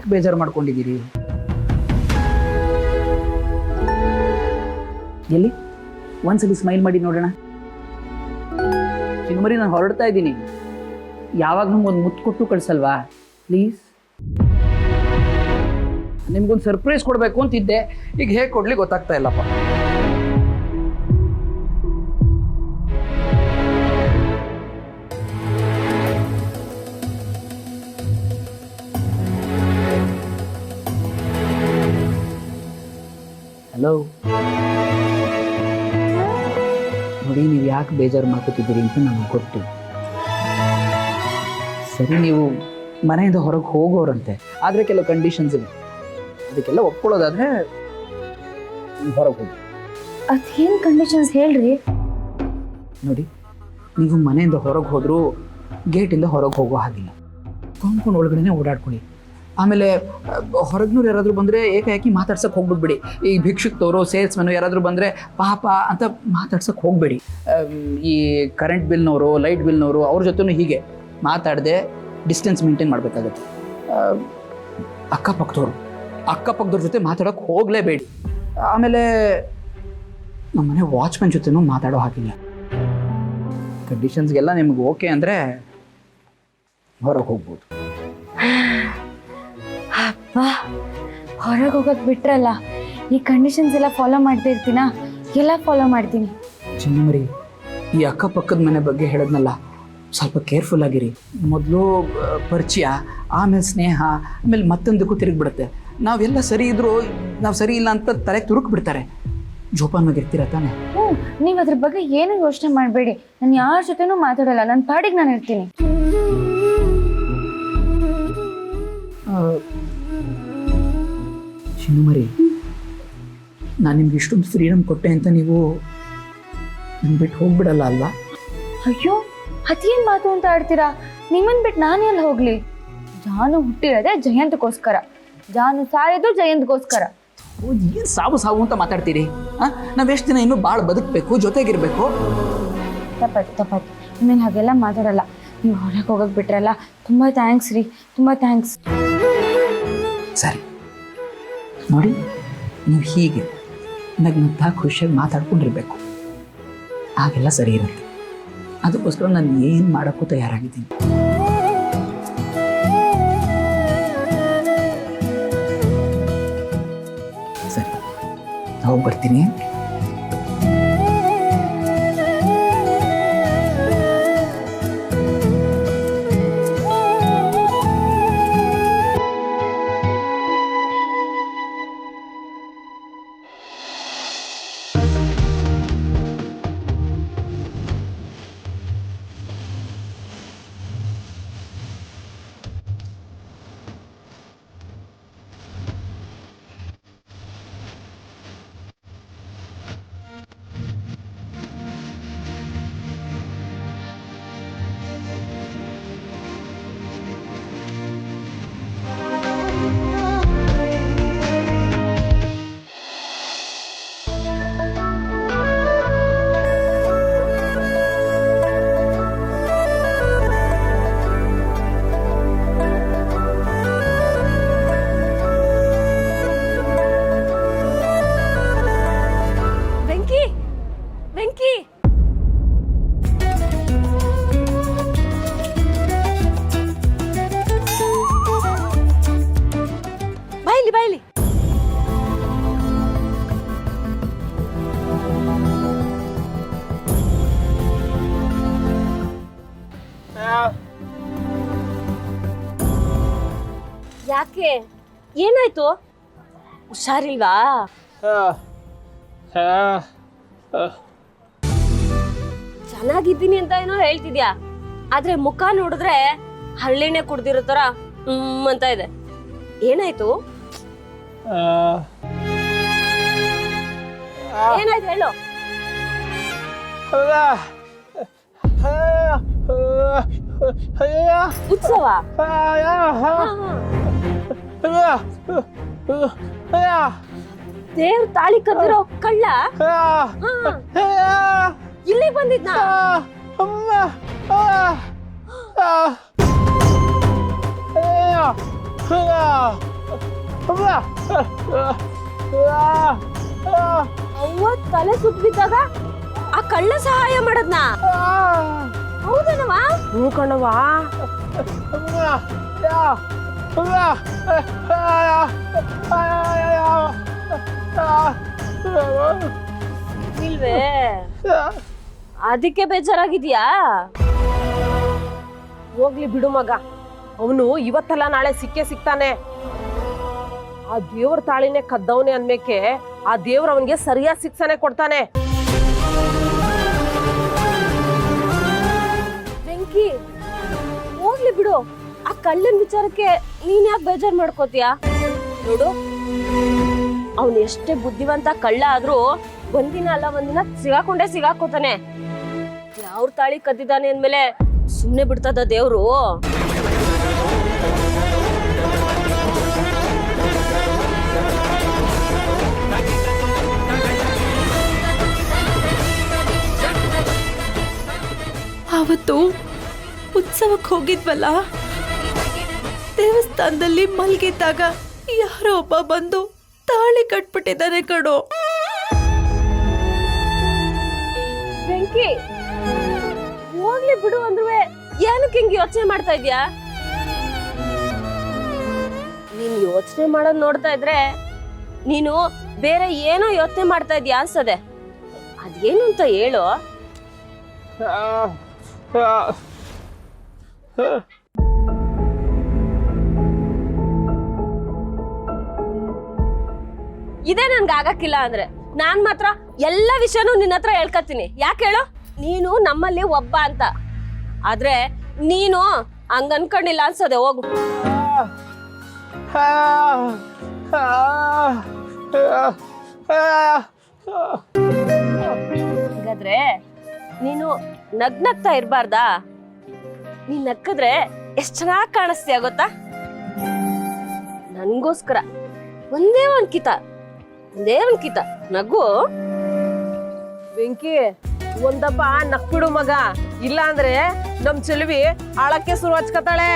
ಯಾಕೆ ಬೇಜಾರು ಮಾಡ್ಕೊಂಡಿದ್ದೀರಿ? ಎಲ್ಲಿ ಒಂದ್ಸಲಿ ಸ್ಮೈಲ್ ಮಾಡಿ ನೋಡೋಣ. ಚಿನ್ಮರಿ, ನಾನು ಹೊರಡ್ತಾ ಇದ್ದೀನಿ. ಯಾವಾಗ ನಮ್ಗೊಂದು ಮುತ್ತು ಕೊಟ್ಟು ಕಳ್ಸಲ್ವಾ ಪ್ಲೀಸ್? ನಿಮ್ಗೊಂದು ಸರ್ಪ್ರೈಸ್ ಕೊಡಬೇಕು ಅಂತಿದ್ದೆ, ಈಗ ಹೇಗೆ ಕೊಡ್ಲಿ ಗೊತ್ತಾಗ್ತಾ ಇಲ್ಲಪ್ಪ. ಹಲೋ ನೋಡಿ, ನೀವು ಯಾಕೆ ಬೇಜಾರು ಮಾಡ್ಕೋತಿದ್ದೀರಿ ಅಂತ ನಮಗೆ ಗೊತ್ತು. ಸರಿ, ನೀವು ಮನೆಯಿಂದ ಹೊರಗೆ ಹೋಗೋರಂತೆ, ಆದರೆ ಕೆಲವು ಕಂಡೀಷನ್ಸ್ ಇದೆ. ಅದಕ್ಕೆಲ್ಲ ಒಪ್ಕೊಳ್ಳೋದಾದ್ರೆ ಹೊರಗೆ ಹೋಗಿ. ಅದೇನು ಕಂಡೀಷನ್ಸ್ ಹೇಳ್ರಿ? ನೋಡಿ, ನೀವು ಮನೆಯಿಂದ ಹೊರಗೆ ಹೋದರೂ ಗೇಟಿಂದ ಹೊರಗೆ ಹೋಗೋ ಹಾಗಿಲ್ಲ. ಕಾಂಪೌಂಡ್ ಒಳಗಡೆ ಓಡಾಡ್ಕೊಳ್ಳಿ. ಆಮೇಲೆ ಹೊರಗ್ನೂರು ಯಾರಾದರೂ ಬಂದರೆ ಏಕಾಏಕಿ ಮಾತಾಡ್ಸೋಕೆ ಹೋಗ್ಬಿಡ್ಬೇಡಿ. ಈ ಭಿಕ್ಷುಕ್ತವರು, ಸೇಲ್ಸ್ಮೆನು ಯಾರಾದರೂ ಬಂದರೆ ಪಾಪ ಅಂತ ಮಾತಾಡ್ಸೋಕೆ ಹೋಗಬೇಡಿ. ಈ ಕರೆಂಟ್ ಬಿಲ್ನವರು, ಲೈಟ್ ಬಿಲ್ನವರು ಅವ್ರ ಜೊತೆನೂ ಹೀಗೆ ಮಾತಾಡದೆ ಡಿಸ್ಟೆನ್ಸ್ ಮೇಂಟೈನ್ ಮಾಡಬೇಕಾಗತ್ತೆ. ಅಕ್ಕಪಕ್ಕದವ್ರ ಜೊತೆ ಮಾತಾಡೋಕೆ ಹೋಗಲೇಬೇಡಿ. ಆಮೇಲೆ ನಮ್ಮ ಮನೆ ವಾಚ್ಮನ್ ಜೊತೆನೂ ಮಾತಾಡೋ ಹಾಗಿಲ್ಲ. ಕಂಡೀಷನ್ಸ್ಗೆಲ್ಲ ನಿಮ್ಗೆ ಓಕೆ ಅಂದರೆ ಹೊರಗೆ ಹೋಗ್ಬೋದು. ಅಪ್ಪ, ಹೊರಗೆ ಹೋಗೋಕೆ ಬಿಟ್ರಲ್ಲ. ಈ ಕಂಡೀಷನ್ಸ್ ಎಲ್ಲ ಫಾಲೋ ಮಾಡ್ತಾ ಇರ್ತೀನಾ? ಎಲ್ಲ ಫಾಲೋ ಮಾಡ್ತೀನಿ. ಚಿನ್ನಮರಿ, ಈ ಅಕ್ಕಪಕ್ಕದ ಮನೆ ಬಗ್ಗೆ ಹೇಳೋದ್ನಲ್ಲ, ಸ್ವಲ್ಪ ಕೇರ್ಫುಲ್ ಆಗಿರಿ. ಮೊದಲು ಪರಿಚಯ, ಆಮೇಲೆ ಸ್ನೇಹ, ಆಮೇಲೆ ಮತ್ತೊಂದಕ್ಕೂ ತಿರುಗಿಬಿಡುತ್ತೆ. ನಾವೆಲ್ಲ ಸರಿ ಇದ್ರೂ ನಾವು ಸರಿ ಇಲ್ಲ ಅಂತ ತಲೆಗೆ ತುರುಕ್ ಬಿಡ್ತಾರೆ. ಜೋಪಾನವಾಗಿರ್ತೀರ ತಾನೆ? ನೀವು ಅದ್ರ ಬಗ್ಗೆ ಏನು ಯೋಚನೆ ಮಾಡಬೇಡಿ. ನಾನು ಯಾರ ಜೊತೆನೂ ಮಾತಾಡಲ್ಲ, ನನ್ನ ಪಾಡಿಗೆ ನಾನು ಇರ್ತೀನಿ. ಚಿನ್ನಮರಿ, ನಾನು ನಿಮ್ಗೆ ಇಷ್ಟೊಂದು ಫ್ರೀಡಮ್ ಕೊಟ್ಟೆ ಅಂತ ನೀವು ನನ್ನ ಬಿಟ್ಟು ಹೋಗ್ಬಿಡಲ್ಲ ಅಲ್ವಾ? ಅಯ್ಯೋ, ಅದೇನು ಮಾತು ಅಂತ ಆಡ್ತೀರಾ? ನಿಮ್ಮನ್ನು ಬಿಟ್ಟು ನಾನು ಎಲ್ಲಿ ಹೋಗ್ಲಿ? ಜಾನು ಹುಟ್ಟಿರೋದೆ ಜಯಂತ್ಗೋಸ್ಕರ, ಜಾನು ಸಾಯೋದು ಜಯಂತ್ಗೋಸ್ಕರ. ಏನು ಸಾವು ಸಾವು ಅಂತ ಮಾತಾಡ್ತೀರಿ? ನಾವೆಷ್ಟು ದಿನ ಇನ್ನೂ ಭಾಳ ಬದುಕಬೇಕು, ಜೊತೆಗಿರ್ಬೇಕು. ತಪ್ಪಾಯ್ತು. ಇನ್ಮೇಲೆ ಹಾಗೆಲ್ಲ ಮಾತಾಡಲ್ಲ. ನೀವು ಹೊರಗೆ ಹೋಗಕ್ಕೆ ಬಿಟ್ರಲ್ಲ, ತುಂಬ ಥ್ಯಾಂಕ್ಸ್ ರೀ, ತುಂಬ ಥ್ಯಾಂಕ್ಸ್. ಸರಿ ನೋಡಿ, ನೀವು ಹೀಗೆ ನಗ್ನಂತ ಖುಷಿಯಾಗಿ ಮಾತಾಡ್ಕೊಂಡಿರ್ಬೇಕು, ಆಗೆಲ್ಲ ಸರಿ ಇರುತ್ತೆ. ಅದಕ್ಕೋಸ್ಕರ ನಾನು ಏನು ಮಾಡೋಕ್ಕೂ ತಯಾರಾಗಿದ್ದೀನಿ. ಸರಿ, ಹೋಗಿ ಬರ್ತೀನಿ. ಬಾಯ್ಲಿ ಯಾಕೆ, ಏನಾಯ್ತು? ಹುಷಾರಿಲ್ವಾ? ಚೆನ್ನಾಗಿದ್ದೀನಿ ಅಂತ ಏನೋ ಹೇಳ್ತಿದ್ಯಾ, ಆದ್ರೆ ಮುಖ ನೋಡಿದ್ರೆ ಹಳ್ಳಿನೇ ಕುಡ್ದಿರೋ ತರ ಅಂತ ಇದೆ. ಏನಾಯ್ತು? ಏನಾಯ್ತು ಹೇಳು. ಉತ್ಸವ? ದೇವ್ರ ತಾಳಿ ಕದ್ದಿರೋ ಕಳ್ಳ ಇಲ್ಲಿಗೆ ಬಂದಿದ್ನ? ಅವ್ವ ತಲೆ ಸುತ್ತಿದ್ದಾಗ ಆ ಕಳ್ಳ ಸಹಾಯ ಮಾಡದ್ನಾ? ಹೌದನವ? ಹ್ಞೂ ಕಣವ. ಇಲ್ವೇ? ಅದಕ್ಕೆ ಬೇಜಾರಾಗಿದ್ಯಾ? ಹೋಗ್ಲಿ ಬಿಡು ಮಗ, ಅವನು ಇವತ್ತಲ್ಲ ನಾಳೆ ಸಿಕ್ಕೇ ಸಿಗ್ತಾನೆ. ಆ ದೇವ್ರ ತಾಳಿನೇ ಕದ್ದವನೆ ಅಂದ್ಮೇಕೆ ಆ ದೇವ್ರ ಅವನಿಗೆ ಸರಿಯಾದ ಶಿಕ್ಷಣೆ ಕೊಡ್ತಾನೆ. ಬೆಂಕಿ, ಹೋಗ್ಲಿ ಬಿಡು. ಆ ಕಳ್ಳನ್ ವಿಚಾರಕ್ಕೆ ನೀನ್ ಯಾಕೆ ಬೇಜಾರ್ ಮಾಡ್ಕೋತೀಯ? ನೋಡು, ಅವನ್ ಎಷ್ಟೇ ಬುದ್ಧಿವಂತ ಕಳ್ಳ ಆದ್ರೂ ಒಂದಿನ ಅಲ್ಲ ಒಂದಿನ ಸಿಗಾಕೋತಾನೆ. ಯಾವ್ರ ತಾಳಿ ಕದ್ದಿದ್ದಾನೆ ಅಂದ್ಮೇಲೆ ಸುಮ್ನೆ ಬಿಡ್ತದ ದೇವ್ರು? ಅವತ್ತು ಉತ್ಸವಕ್ಕೆ ಹೋಗಿದ್ವಲ್ಲ, ದೇವಸ್ಥಾನದಲ್ಲಿ ಮಲ್ಗಿದ್ದಾಗ ಯಾರೋ ಒಬ್ಬ ಬಂದು ತಾಳಿ ಕಟ್ಬಿಟ್ಟಿದ್ದಾನೆ ಕಣೋ. ಬೆಂಕಿ, ಹೋಗ್ಲಿ ಬಿಡು ಅಂದ್ರೂ ಏನಕ್ಕೆ ಹಿಂಗ್ ಯೋಚನೆ ಮಾಡ್ತಾ ಇದ್ಯಾ? ನೀನ್ ಯೋಚನೆ ಮಾಡೋದ್ ನೋಡ್ತಾ ಇದ್ರೆ ನೀನು ಬೇರೆ ಏನೋ ಯೋಚನೆ ಮಾಡ್ತಾ ಇದ್ಯಾ ಅನ್ಸದೆ. ಅದೇನು ಅಂತ ಹೇಳು. ಇದೇ ನನ್ಗೆ ಆಗಕ್ಕಿಲ್ಲ ಅಂದ್ರೆ ನಾನ್ ಮಾತ್ರ ಎಲ್ಲ ವಿಷಯನೂ ನಿನ್ನ ಹತ್ರ ಹೇಳ್ಕತ್ತೀನಿ. ಯಾಕೆ ಹೇಳು? ನೀನು ನಮ್ಮಲ್ಲಿ ಒಬ್ಬ ಅಂತ. ಆದ್ರೆ ನೀನು ಹಂಗ ಅನ್ಕೊಂಡಿಲ್ಲ ಅನ್ಸದೆ. ಹೋಗು. ಹಾಗಾದ್ರೆ ನೀನು ನಗ್ನಗ್ತಾ ಇರ್ಬಾರ್ದಾ? ನೀನ್ ನಕ್ಕಿದ್ರೆ ಎಷ್ಟ್ ಚೆನ್ನಾಗ್ ಕಾಣಿಸ್ತೀಯ ಗೊತ್ತಾ? ನನ್ಗೋಸ್ಕರ ಒಂದೇ ಒಂದ್ ಕಿತ ನಗು. ಬೆಂಕಿ, ಒಂದಪ್ಪ ನಕ್ಬಿಡು ಮಗ, ಇಲ್ಲ ಅಂದ್ರೆ ನಮ್ ಚೆಲುವಿ ಆಳಕ್ಕೆ ಶುರು ಹಚ್ಕತಾಳೆ.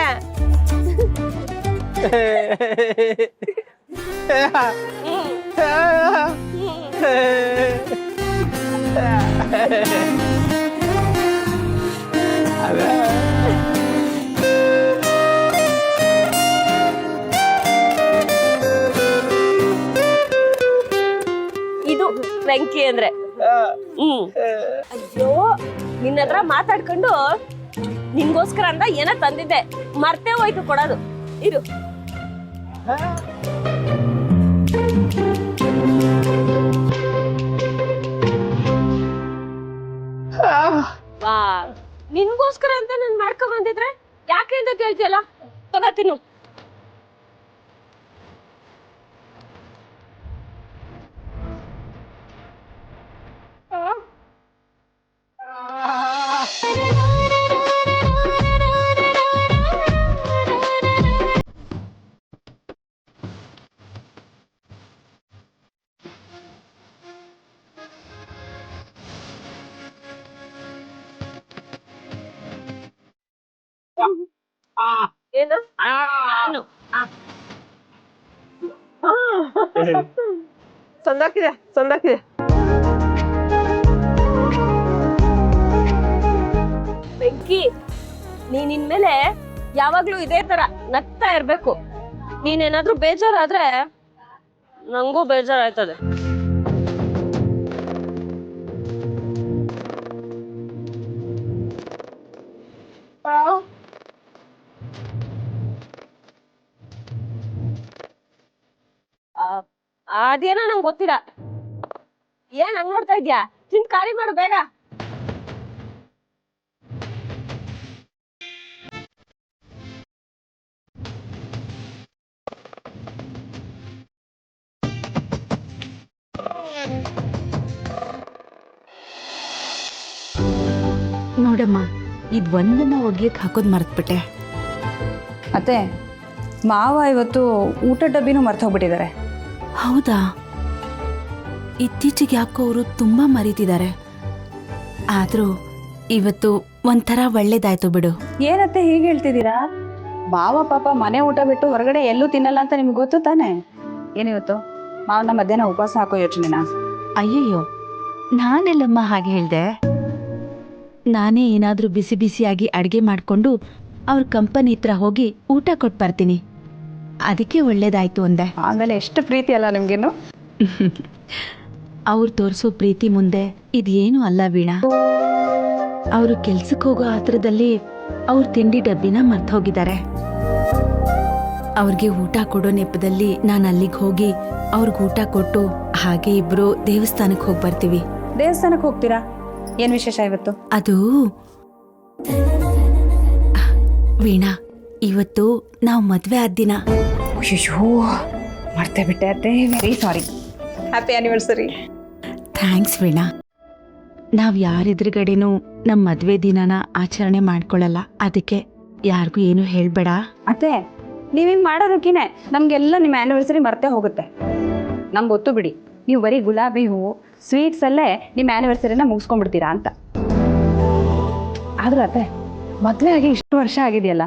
ಇದು ಬೆಂಕಿ ಅಂದ್ರೆ. ಅಯ್ಯೋ, ನಿನ್ನ ಹತ್ರ ಮಾತಾಡ್ಕೊಂಡು ನಿನ್ಗೋಸ್ಕರ ಅಂತ ಏನೋ ತಂದಿದ್ದೆ, ಮರ್ತೇ ಹೋಯ್ತು ಕೊಡೋದು. ಇರು. ವಾ, ನಿನ್ಗೋಸ್ಕರ ಅಂತ ನಾನು ಮಾಡ್ಕೊಂಡ್ ಬಂದಿದ್ರೆ ಯಾಕೆ ಅಂತ ಕೇಳ್ತಿಯಲ್ಲ? ತಗೋತೀನಿ. ಏನು? ಸಂದಾಕಿದೆ. ಬೆಂಕಿ, ನೀನ್ ಇನ್ಮೇಲೆ ಯಾವಾಗ್ಲೂ ಇದೇ ತರ ನಗ್ತಾ ಇರ್ಬೇಕು. ನೀನೇನಾದ್ರೂ ಬೇಜಾರಾದ್ರೆ ನಂಗೂ ಬೇಜಾರಾಯ್ತದೆ. ಅದೇನೋ ನಂಗೆ ಗೊತ್ತಿಲ್ಲ. ಏನ್ ಹಂಗ್ ನೋಡ್ತಾ ಇದ್ಯಾ? ತಿಂದ್ ಖಾಲಿ ಮಾಡು ಬೇಗ. ನೋಡಮ್ಮ, ಇದ್ ಒಂದನ್ನ ಒಗ್ಯಕ್ಕೆ ಹಾಕೋದ್ ಮರ್ತ್ಬಿಟ್ಟೆ. ಅತ್ತೆ, ಮಾವ ಇವತ್ತು ಊಟ ಡಬ್ಬಿನೂ ಮರ್ತು ಹೋಗ್ಬಿಟ್ಟಿದ್ದಾರೆ. ಹೌದಾ? ಇತ್ತೀಚೆಗೆ ಯಾಕೋ ಅವರು ತುಂಬಾ ಮರೀತಿದ್ದಾರೆ. ಆದ್ರೂ ಇವತ್ತು ಒಂಥರ ಒಳ್ಳೇದಾಯ್ತು ಬಿಡು. ಏನತ್ತೆ ಹೀಗೆ ಹೇಳ್ತಿದ್ದೀರಾ? ಮಾವ ಪಾಪ ಮನೆ ಊಟ ಬಿಟ್ಟು ಹೊರಗಡೆ ಎಲ್ಲೂ ತಿನ್ನಲ್ಲ ಅಂತ ನಿಮ್ಗೆ ಗೊತ್ತು ತಾನೆ? ಏನಿವತ್ತು ಮಾವನ ಮಧ್ಯಾಹ್ನ ಉಪವಾಸ ಹಾಕೋ ಯೋಚನೆನಾ? ಅಯ್ಯಯ್ಯೋ, ನಾನೆಲ್ಲಮ್ಮ ಹಾಗೆ ಹೇಳ್ದೆ. ನಾನೇ ಏನಾದರೂ ಬಿಸಿ ಬಿಸಿಯಾಗಿ ಅಡುಗೆ ಮಾಡಿಕೊಂಡು ಅವ್ರ ಕಂಪನಿ ಹತ್ರ ಹೋಗಿ ಊಟ ಕೊಟ್ಟು ಬರ್ತೀನಿ. ಅದಕ್ಕೆ ಒಳ್ಳೇದಾಯ್ತು ಅಂದೆ. ಆಮೇಲೆ ಎಷ್ಟು ಪ್ರೀತಿ ಅಲ್ಲ ನಿಮ್ಗೇನು. ಅವ್ರು ತೋರಿಸೋ ಪ್ರೀತಿ ಮುಂದೆ ಇದೇನು ಅಲ್ಲ ವೀಣಾ. ಅವರು ಕೆಲ್ಸಕ್ಕೆ ಹೋಗೋ ಆತರದಲ್ಲಿ ಅವ್ರ ತಿಂಡಿ ಡಬ್ಬಿನ ಮರ್ತು ಹೋಗಿದ್ದಾರೆ. ಅವ್ರಿಗೆ ಊಟ ಕೊಡೋ ನೆಪದಲ್ಲಿ ನಾನು ಅಲ್ಲಿಗೆ ಹೋಗಿ ಅವ್ರಿಗೆ ಊಟ ಕೊಟ್ಟು ಹಾಗೆ ಇಬ್ರು ದೇವಸ್ಥಾನಕ್ಕೆ ಹೋಗಿ ಬರ್ತೀವಿ. ದೇವಸ್ಥಾನಕ್ಕೆ ಹೋಗ್ತೀರಾ? ಏನ್ ವಿಶೇಷ ಇವತ್ತು? ಅದು ವೀಣಾ, ಇವತ್ತು ನಾವು ಮದ್ವೆ ಆದ ದಿನ. ಅಯ್ಯೋ, ಮರ್ತೇ ಬಿಟ್ಟೆ ಅತ್ತೆ. Very sorry. Happy anniversary. Thanks Veena. ನಾವು ಯಾರೆದುರುಗಡೆನೂ ನಮ್ಮ ಮದುವೆ ದಿನನ ಆಚರಣೆ ಮಾಡ್ಕೊಳ್ಳಲ್ಲ. ಅದಕ್ಕೆ ಯಾರಿಗೂ ಏನು ಹೇಳಬೇಡ. ಅತ್ತೆ, ನೀವು ಹಿಂಗೆ ಮಾಡೋದಕ್ಕಿನೇ ನಮಗೆಲ್ಲ ನಿಮ್ಮ ಆ್ಯನಿವರ್ಸರಿ ಮರ್ತೇ ಹೋಗುತ್ತೆ. ನಮ್ಗೆ ಗೊತ್ತು ಬಿಡಿ, ನೀವು ಬರೀ ಗುಲಾಬಿ ಹೂವು ಸ್ವೀಟ್ಸಲ್ಲೇ ನಿಮ್ಮ ಆ್ಯನಿವರ್ಸರಿನ ಮುಗಿಸ್ಕೊಂಡ್ಬಿಡ್ತೀರಾ ಅಂತ. ಆದ್ರೆ ಅತ್ತೆ, ಮದುವೆ ಆಗಿ ಇಷ್ಟು ವರ್ಷ ಆಗಿದೆಯಲ್ಲ,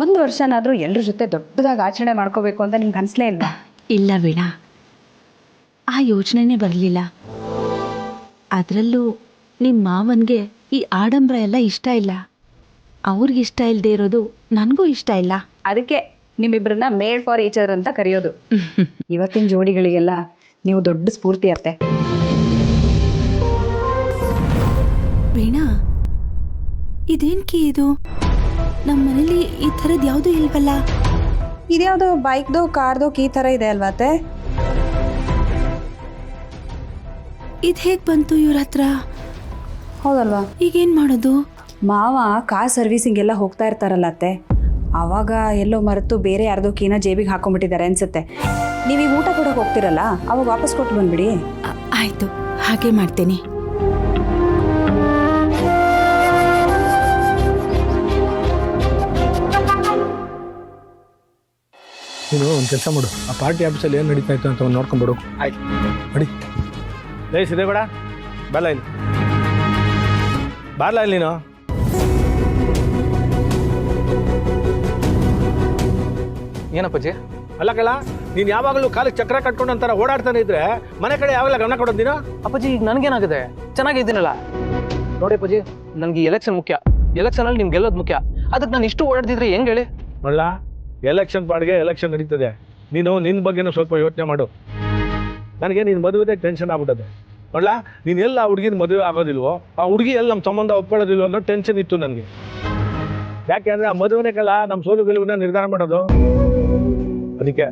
1 ವರ್ಷನಾದರೂ ಎಲ್ಲರ ಜೊತೆ ದೊಡ್ಡದಾಗಿ ಆಚರಣೆ ಮಾಡ್ಕೋಬೇಕು ಅಂತ ನಿಮ್ಗೆ ಅನಿಸ್ಲೇ ಇಲ್ವಾ? ಇಲ್ಲ ವೀಣಾ, ಆ ಯೋಚನೆನೇ ಬರಲಿಲ್ಲ. ಅದರಲ್ಲೂ ನಿಮ್ಮ ಮಾವನಿಗೆ ಈ ಆಡಂಬರ ಎಲ್ಲ ಇಷ್ಟ ಇಲ್ಲ. ಅವ್ರಿಗಿಷ್ಟ ಇಲ್ಲದೆ ಇರೋದು ನನಗೂ ಇಷ್ಟ ಇಲ್ಲ. ಅದಕ್ಕೆ ನಿಮ್ಮಿಬ್ಬರನ್ನ ಮೇಡ್ ಫಾರ್ ಈಚ್ ಅದರ್ ಅಂತ ಕರೆಯೋದು. ಇವತ್ತಿನ ಜೋಡಿಗಳಿಗೆಲ್ಲ ನೀವು ದೊಡ್ಡ ಸ್ಫೂರ್ತಿ ಅತ್ತೆ. ವೀಣಾ, ಇದೇನ್ ಕೀ ಇದು? ನಮ್ಮ ಮನೇಲಿ ಈ ಥರದ್ದು ಯಾವುದೂ ಇಲ್ವಲ್ಲ. ಇದ್ಯಾವುದೋ ಬೈಕ್ದು ಕಾರ್ದು ಕೀ ಥರ ಇದೆ ಅಲ್ವಾ ಅತ್ತೆ? ಇದು ಹೇಗೆ ಬಂತು ಇವ್ರ ಹತ್ರ? ಹೌದಲ್ವಾ? ಈಗೇನು ಮಾಡೋದು? ಮಾವ ಕಾರ್ ಸರ್ವಿಸಿಂಗೆಲ್ಲ ಹೋಗ್ತಾ ಇರ್ತಾರಲ್ಲ ಅತ್ತೆ, ಆವಾಗ ಎಲ್ಲೋ ಮರೆತು ಬೇರೆ ಯಾರ್ದೋ ಕೀನ ಜೇಬಿಗೆ ಹಾಕೊಂಡ್ಬಿಟ್ಟಿದ್ದಾರೆ ಅನ್ಸುತ್ತೆ. ನೀವೀಗ ಊಟ ಕೊಡೋಕೆ ಹೋಗ್ತಿರಲ್ಲ, ಅವಾಗ ವಾಪಸ್ ಕೊಟ್ಟು ಬಂದ್ಬಿಡಿ. ಆಯಿತು, ಹಾಗೆ ಮಾಡ್ತೀನಿ. ನೀನು ಒಂದು ಕೆಲಸ ಮಾಡು, ಆ ಪಾರ್ಟಿ ಆಫೀಸಲ್ಲಿ ಏನು ನಡೀತಾ ಇತ್ತು ಅಂತ ಒಂದು ನೋಡ್ಕೊಂಡ್ಬಿಡು. ಆಯ್ತು, ನಡಿ. ಲೇ ಸಿದ್ದೇಗೌಡ, ಬರಲ್ಲ ಇಲ್ಲಿ, ಬಾರ್ಲ ಇಲ್ಲಿ ನೀನು. ಏನಪ್ಪಾಜಿ? ಅಲ್ಲ ಕಳ, ನೀನು ಯಾವಾಗಲೂ ಕಾಲಿಗೆ ಚಕ್ರ ಕಟ್ಕೊಂಡು ಅಂತಾರ ಓಡಾಡ್ತಾನೆ ಇದ್ರೆ ಮನೆ ಕಡೆ ಯಾವಾಗಲ ಗಮನ ಕೊಡೋದು ನೀನು? ಅಪ್ಪಾಜಿ, ಈಗ ನನಗೇನಾಗಿದೆ? ಚೆನ್ನಾಗಿದ್ದೀನಲ್ಲ. ನೋಡಿ ಅಪ್ಪಾಜಿ, ನನಗೆ ಎಲೆಕ್ಷನ್ ಮುಖ್ಯ. ಎಲೆಕ್ಷನಲ್ಲಿ ನಿಮ್ಗೆ ಗೆಲ್ಲೋದು ಮುಖ್ಯ. ಅದಕ್ಕೆ ನಾನು ಇಷ್ಟು ಓಡಾಡ್ತಿದ್ರೆ ಹೆಂಗೆ ಹೇಳಿ? ಅಲ್ಲ, ಎಲೆಕ್ಷನ್ ಪಾಡಿಗೆ ಎಲೆಕ್ಷನ್ ನಡೀತದೆ. ನೀನು ನಿನ್ನ ಬಗ್ಗೆನೂ ಸ್ವಲ್ಪ ಯೋಚನೆ ಮಾಡು. ನನಗೆ ನೀನು ಮದುವೆ ಟೆನ್ಷನ್ ಆಗ್ಬಿಟ್ಟದೆ. ಅಲ್ಲ, ನೀನು ಎಲ್ಲ ಆ ಹುಡುಗಿನ ಮದುವೆ ಆಗೋದಿಲ್ವೋ, ಆ ಹುಡುಗಿ ಎಲ್ಲ ನಮ್ಮ ಸಂಬಂಧ ಒಪ್ಕೊಳ್ಳೋದಿಲ್ವೋ ಅನ್ನೋ ಟೆನ್ಷನ್ ಇತ್ತು ನನಗೆ. ಯಾಕೆಂದರೆ ಆ ಮದುವೆನೇ ಕಲ ನಮ್ಮ ಸೋಲು ಗೆಲುವನ್ನ ನಿರ್ಧಾರ ಮಾಡೋದು. ಅದಕ್ಕೆ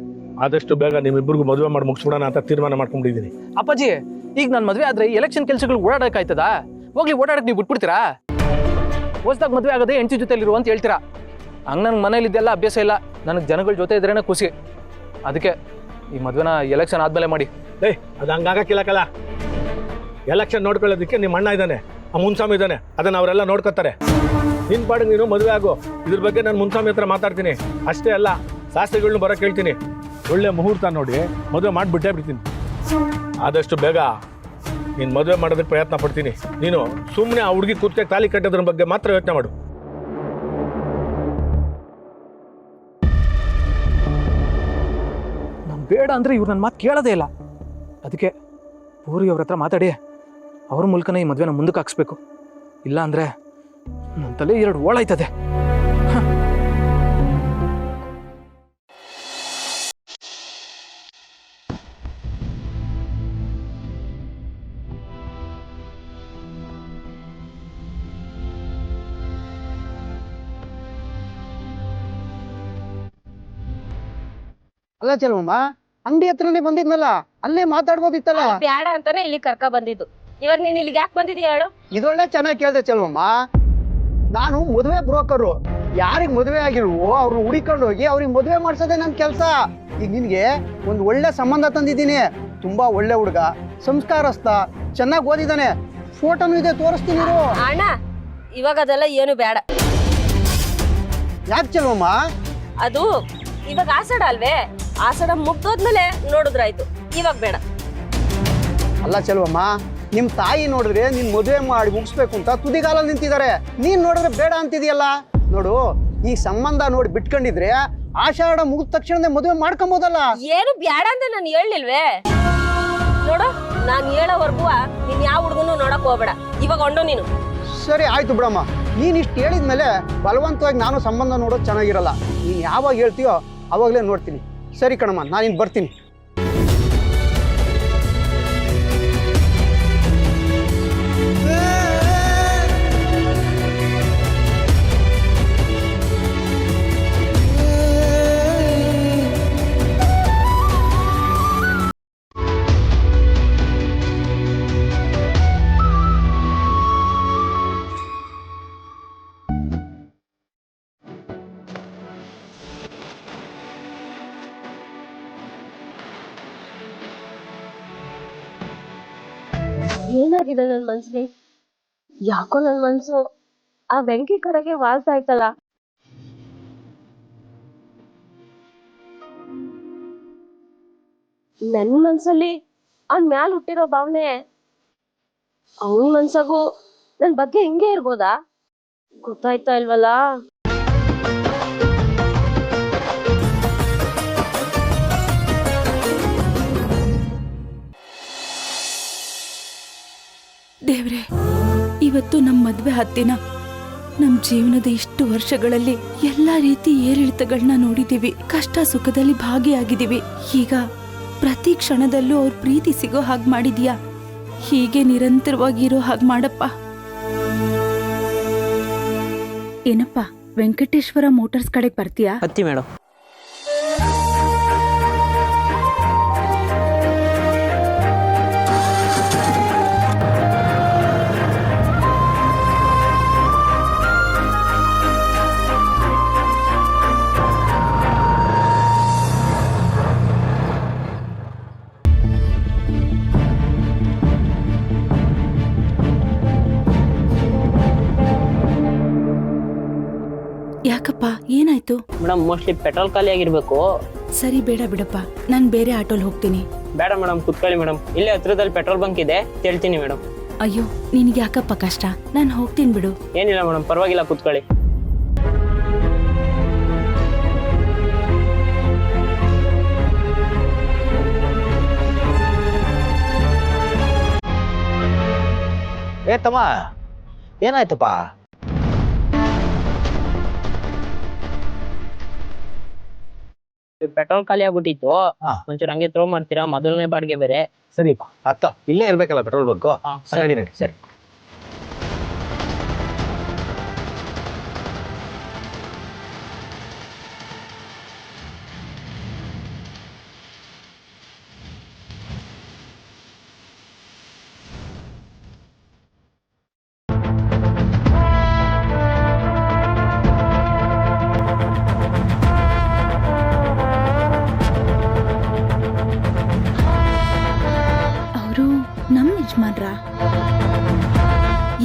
ಆದಷ್ಟು ಬೇಗ ನಿಮ್ಮಿಬ್ಬರಿಗೂ ಮದುವೆ ಮಾಡಿ ಮುಗಿಸ್ಬಿಡೋಣ ಅಂತ ತೀರ್ಮಾನ ಮಾಡ್ಕೊಂಡಿದ್ದೀನಿ. ಅಪ್ಪಾಜಿ, ಈಗ ನಾನು ಮದುವೆ ಆದ್ರೆ ಎಲೆಕ್ಷನ್ ಕೆಲಸಗಳು ಓಡಾಡಕ್ಕಾಯ್ತದ? ಹೋಗ್ಲಿ, ಓಡಾಡಕ್ಕೆ ನೀವು ಬಿಟ್ಬಿಡ್ತೀರಾ? ಹೊಸ್ದಾಗ ಮದುವೆ ಆಗೋದೇ ಹೆಂಡತಿ ಜೊತೆಲಿರು ಅಂತ ಹೇಳ್ತೀರಾ. ಹಂಗೆ ನನಗೆ ಮನೇಲಿ ಇದೆಲ್ಲ ಅಭ್ಯಾಸ ಇಲ್ಲ. ನನಗೆ ಜನಗಳ ಜೊತೆ ಇದ್ರೇನೆ ಖುಷಿ. ಅದಕ್ಕೆ ಈ ಮದುವೆನ ಎಲೆಕ್ಷನ್ ಆದಮೇಲೆ ಮಾಡಿ. ಅದು ಹಂಗಾಗಕ್ಕಿಲ್ಲ ಕಲ. ಎಲೆಕ್ಷನ್ ನೋಡ್ಕೊಳ್ಳೋದಕ್ಕೆ ನಿಮ್ಮ ಅಣ್ಣ ಇದ್ದಾನೆ, ಆ ಮುನ್ಸ್ವಾಮಿ ಇದ್ದಾನೆ, ಅದನ್ನು ಅವರೆಲ್ಲ ನೋಡ್ಕೊತಾರೆ. ನಿನ್ನ ಪಾಡಿಗೆ ನೀನು ಮದುವೆ ಆಗು. ಇದ್ರ ಬಗ್ಗೆ ನಾನು ಮುನ್ಸ್ವಾಮಿ ಹತ್ರ ಮಾತಾಡ್ತೀನಿ. ಅಷ್ಟೇ ಅಲ್ಲ, ಶಾಸ್ತ್ರಿಗಳನ್ನ ಬರೋಕೆ ಹೇಳ್ತೀನಿ. ಒಳ್ಳೆ ಮುಹೂರ್ತ ನೋಡಿ ಮದುವೆ ಮಾಡಿಬಿಟ್ಟೇ ಬಿಡ್ತೀನಿ. ಆದಷ್ಟು ಬೇಗ ನೀನು ಮದುವೆ ಮಾಡೋದಕ್ಕೆ ಪ್ರಯತ್ನ ಪಡ್ತೀನಿ. ನೀನು ಸುಮ್ಮನೆ ಆ ಹುಡುಗಿ ಕೂತ್ಕೆ ತಾಲಿ ಕಟ್ಟೋದ್ರ ಬಗ್ಗೆ ಮಾತ್ರ ಯೋಚನೆ ಮಾಡು. ನಾನು ಬೇಡ ಅಂದರೆ ಇವ್ರು ನನ್ನ ಮಾತು ಕೇಳೋದೇ ಇಲ್ಲ. ಅದಕ್ಕೆ ಪೂರಿ ಅವ್ರ ಹತ್ರ ಮಾತಾಡಿ ಅವ್ರ ಮೂಲಕನೇ ಈ ಮದುವೆನ ಮುಂದಕ್ಕೆ ಹಾಕ್ಸ್ಬೇಕು. ಇಲ್ಲ ಅಂದರೆ ನನ್ನ ತಲೆ 2 ಓಳಾಯ್ತದೆ. ಅಲ್ಲ ಚೆಲುವಮ್ಮ, ಅಂಗಡಿ ಹತ್ರನೇ ಬಂದಿದ್ನಲ್ಲ, ಅಲ್ಲೇ ಮಾತಾಡ್ಬೋದಿತ್ತಲ್ಲ. ಬ್ಯಾಡ ಅಂತಾನೆ ಇಲ್ಲಿ ಕರ್ಕ ಬಂದಿದ್ದು. ಇವಾಗ ನೀನ್ ಇಲ್ಲಿಗೆ ಯಾಕೆ ಬಂದಿದ್ಯಾ ಹೇಳು? ಇದೊಳ್ಳೆ ಚೆನ್ನಾಗಿ ಕೇಳ್ದೆ ಚೆಲುವಮ್ಮ. ನಾನು ಮದುವೆ ಬ್ರೋಕರು. ಯಾರಿಗೆ ಮದುವೆ ಆಗಿಲ್ವೋ ಅವ್ರನ್ನ ಹುಡಿಕೊಂಡು ಹೋಗಿ ಅವ್ರಿಗೆ ಮದುವೆ ಮಾಡ್ಸೋದೇ ನನ್ನ ಕೆಲಸ. ಈಗ ನಿನ್ಗೆ ಒಂದು ಒಳ್ಳೆ ಸಂಬಂಧ ತಂದಿದ್ದೀನಿ. ತುಂಬಾ ಒಳ್ಳೆ ಹುಡುಗ, ಸಂಸ್ಕಾರಸ್ಥ, ಚೆನ್ನಾಗಿ ಓದಿದ್ದಾನೆ. ಫೋಟೋನು ಇದೆ, ತೋರಿಸ್ತೀನಿ. ಅಣ್ಣ, ಇವಾಗ ಅದೆಲ್ಲ ಏನು ಬೇಡ. ಯಾಕೆ ಚೆಲುವಮ್ಮ? ಅದು ಇವಾಗ ಆಷಾಢ ಅಲ್ವೇ? ಆಷಾಢ ಮುಗ್ದೋದ್ಮೇಲೆ ನೋಡಿದ್ರಾಯ್ತು. ಇವಾಗ ಬೇಡ. ಅಲ್ಲ ಚೆಲುವಮ್ಮ, ನಿಮ್ ತಾಯಿ ನೋಡಿದ್ರೆ ನೀನ್ ಮದುವೆ ಮಾಡಿ ಮುಗಿಸ್ಬೇಕು ಅಂತ ತುದಿಗಾಲಲ್ಲಿ ನಿಂತಿದ್ದಾರೆ. ನೀನ್ ನೋಡಿದ್ರೆ ಬೇಡ ಅಂತಿದೆಯಲ್ಲ. ನೋಡು, ಈ ಸಂಬಂಧ ನೋಡಿ ಬಿಟ್ಕೊಂಡಿದ್ರೆ ಆಷಾಢ ಮುಗಿದ ತಕ್ಷಣನೇ ಮದುವೆ ಮಾಡ್ಕೊಬೋದಲ್ಲ. ಏನು ಬ್ಯಾಡ ಅಂತ ನಾನು ಹೇಳಿಲ್ವೇ? ನೋಡು, ನಾನು ಹೇಳೋವರೆಗೂ ನೀನ್ ಯಾವ ಹುಡುಗನು ನೋಡಕ್ ಹೋಗ್ಬೇಡ. ಇವಾಗ ಹೊಂಡು ನೀನು. ಸರಿ ಆಯ್ತು ಬಿಡಮ್ಮ, ನೀನ್ ಇಷ್ಟು ಹೇಳಿದ್ಮೇಲೆ ಬಲವಂತವಾಗಿ ನಾನು ಸಂಬಂಧ ನೋಡೋದು ಚೆನ್ನಾಗಿರಲ್ಲ. ನೀನ್ ಯಾವಾಗ ಹೇಳ್ತೀಯೋ ಅವಾಗಲೇ ನೋಡ್ತೀನಿ. ಸರಿ ಕಣಮ್ಮ, ನಾನಿನ್ ಬರ್ತೀನಿ. ಏನಾಗಿದೆ ನನ್ ಮನ್ಸಿಗೆ? ಯಾಕೋ ನನ್ ಮನ್ಸು ಆ ವೆಂಕಿ ಕಡೆಗೆ ವಾಲ್ತಾ ಆಯ್ತಲ್ಲ. ನನ್ ಮನ್ಸಲ್ಲಿ ಅವ್ನ್ ಮ್ಯಾಲ್ ಹುಟ್ಟಿರೋ ಭಾವನೆ ಅವನ್ ಮನ್ಸಾಗೂ ನನ್ ಬಗ್ಗೆ ಹಿಂಗೆ ಇರ್ಬೋದಾ? ಗೊತ್ತಾಯ್ತಾ ಇಲ್ವಲ್ಲ. ದೇವ್ರೆ, ಇವತ್ತು ನಮ್ಮ ಮದ್ವೆ ಹತ್ತಿನ. ನಮ್ಮ ಜೀವನದ ಇಷ್ಟು ವರ್ಷಗಳಲ್ಲಿ ಎಲ್ಲಾ ರೀತಿ ಏರಿಳಿತಗಳನ್ನ ನೋಡಿದೀವಿ, ಕಷ್ಟ ಸುಖದಲ್ಲಿ ಭಾಗಿಯಾಗಿದ್ದೀವಿ. ಈಗ ಪ್ರತಿ ಕ್ಷಣದಲ್ಲೂ ಅವ್ರ ಪ್ರೀತಿ ಸಿಗೋ ಹಾಗೆ ಮಾಡಿದ್ಯಾ. ಹೀಗೆ ನಿರಂತರವಾಗಿರೋ ಹಾಗೆ ಮಾಡಪ್ಪ. ಏನಪ್ಪ, ವೆಂಕಟೇಶ್ವರ ಮೋಟಾರ್ಸ್ ಕಡೆಗೆ ಬರ್ತೀಯಾ? ಹತ್ತಿ ಮೇಡಮ್. ಯಾಕಪ್ಪ, ಏನಾಯ್ತು? ಮೇಡಮ್, ಮೋಸ್ಟ್ಲಿ ಪೆಟ್ರೋಲ್ ಖಾಲಿ ಆಗಿರ್ಬೇಕು. ಸರಿ, ಬೇಡ ಬಿಡಪ್ಪ, ನಾನು ಬೇರೆ ಆಟೋಲ್ ಹೋಗ್ತೀನಿ. ಬೇಡ ಮೇಡಮ್, ಕುತ್ಕೊಳ್ಳಿ ಮೇಡಮ್. ಇಲ್ಲೇ ಹತ್ರದಲ್ಲಿ ಪೆಟ್ರೋಲ್ ಬಂಕ್ ಇದೆ, ಹೇಳ್ತೀನಿ ಮೇಡಮ್. ಅಯ್ಯೋ, ನಿನಗೆ ಯಾಕಪ್ಪ ಕಷ್ಟ? ನಾನು ಹೋಗ್ತೀನಿ ಬಿಡು. ಏನಿಲ್ಲ ಮೇಡಮ್, ಪರವಾಗಿಲ್ಲ, ಕುತ್ಕೊಳ್ಳಿ. ಏ ತಮ್ಮ, ಏನಾಯ್ತಪ್ಪ? ಪೆಟ್ರೋಲ್ ಖಾಲಿ ಆಗ್ಬಿಟ್ಟಿತ್ತು. ಒಂಚೂರು ಹಂಗೆ ಥ್ರೋ ಮಾಡ್ತೀರಾ? ಮೊದಲನೇ ಬಾಡಿಗೆ ಬೇರೆ. ಸರಿಪ್ಪ, ಅತ್ತ ಇಲ್ಲೇ ಇರ್ಬೇಕಲ್ಲ ಪೆಟ್ರೋಲ್ ಬಂಕು. ಸರಿ ನಡಿ. ಸರಿ. ನಮ್ಮ ಯಜಮಾನ್ರ?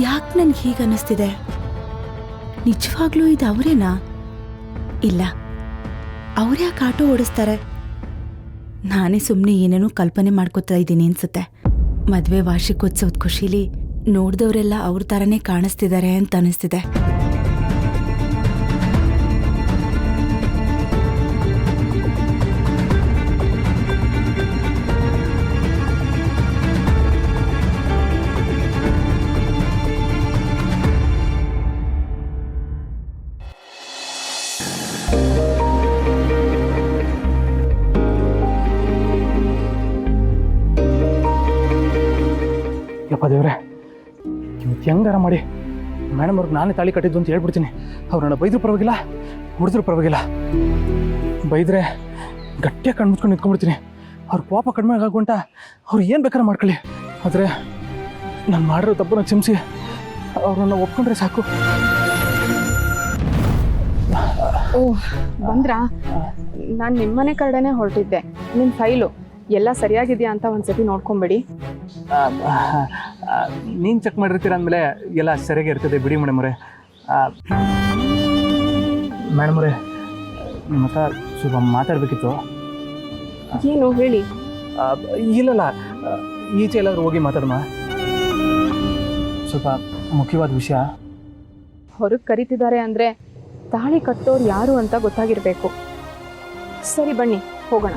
ಯಾಕೆ ನನ್ಗೆ ಹೀಗೆ ಅನ್ನಿಸ್ತಿದೆ? ನಿಜವಾಗ್ಲೂ ಇದು ಅವರೇನಾ? ಇಲ್ಲ, ಅವ್ರ್ಯಾಕೆ ಆಟೋ ಓಡಿಸ್ತಾರೆ? ನಾನೇ ಸುಮ್ಮನೆ ಏನೇನೋ ಕಲ್ಪನೆ ಮಾಡ್ಕೋತಾ ಇದ್ದೀನಿ ಅನ್ಸುತ್ತೆ. ಮದುವೆ ವಾರ್ಷಿಕೋತ್ಸವದ ಖುಷಿಲಿ ನೋಡಿದವರೆಲ್ಲ ಅವ್ರ ಥರನೇ ಕಾಣಿಸ್ತಿದ್ದಾರೆ ಅಂತ ಅನಿಸ್ತಿದೆ. ಯಪ್ಪ ದೇವ್ರೆ, ಇವತ್ತು ಹೆಂಗಾರ ಮಾಡಿ ಮೇಡಮ್ ಅವ್ರಿಗೆ ನಾನೇ ತಾಳಿ ಕಟ್ಟಿದ್ದು ಅಂತ ಹೇಳ್ಬಿಡ್ತೀನಿ. ಅವ್ರನ್ನ ಬೈದ್ರೂ ಪರವಾಗಿಲ್ಲ, ಹೊಡೆದ್ರೂ ಪರವಾಗಿಲ್ಲ. ಬೈದ್ರೆ ಗಟ್ಟಿಯಾಗಿ ಕಣ್ಣು ಮುಚ್ಕೊಂಡು ನಿಂತ್ಕೊಂಡ್ಬಿಡ್ತೀನಿ. ಅವ್ರ ಕೋಪ ಕಡಿಮೆ ಆಗುವಂಟ ಅವ್ರು ಏನು ಬೇಕಾದ್ರೆ ಮಾಡ್ಕೊಳ್ಳಿ. ಆದರೆ ನಾನು ಮಾಡಿರೋ ತಪ್ಪನ್ನ ಕ್ಷಮಿಸಿ ಅವ್ರನ್ನ ಒಪ್ಕೊಂಡ್ರೆ ಸಾಕು. ಓ, ಬಂದ್ರಾ? ನಾನು ನಿಮ್ಮನೆ ಕಡೆನೇ ಹೊರಟಿದ್ದೆ. ನಿಮ್ಮ ಫೈಲು ಎಲ್ಲ ಸರಿಯಾಗಿದೆಯಾ ಅಂತ ಒಂದ್ಸತಿ ನೋಡ್ಕೊಂಬಿಡಿ. ನೀನು ಚೆಕ್ ಮಾಡಿರ್ತೀರ ಅಂದಮೇಲೆ ಎಲ್ಲ ಸರಿಯಾಗಿ ಇರ್ತದೆ ಬಿಡಿ ಮೇಡಮ್ ಅವರೇ. ಮೇಡಮ್ ಅವರೇ, ನಿಮ್ಮ ಹತ್ರ ಸ್ವಲ್ಪ ಮಾತಾಡಬೇಕಿತ್ತು. ಏನು ಹೇಳಿ? ಇಲ್ಲಲ್ಲ, ಈಚೆ ಎಲ್ಲಾದ್ರೂ ಹೋಗಿ ಮಾತಾಡೋಣ. ಸ್ವಲ್ಪ ಮುಖ್ಯವಾದ ವಿಷಯ. ಹೊರಗೆ ಕರಿತಿದ್ದಾರೆ ಅಂದರೆ ತಾಳಿ ಕಟ್ಟೋರು ಯಾರು ಅಂತ ಗೊತ್ತಾಗಿರಬೇಕು. ಸರಿ ಬನ್ನಿ ಹೋಗೋಣ.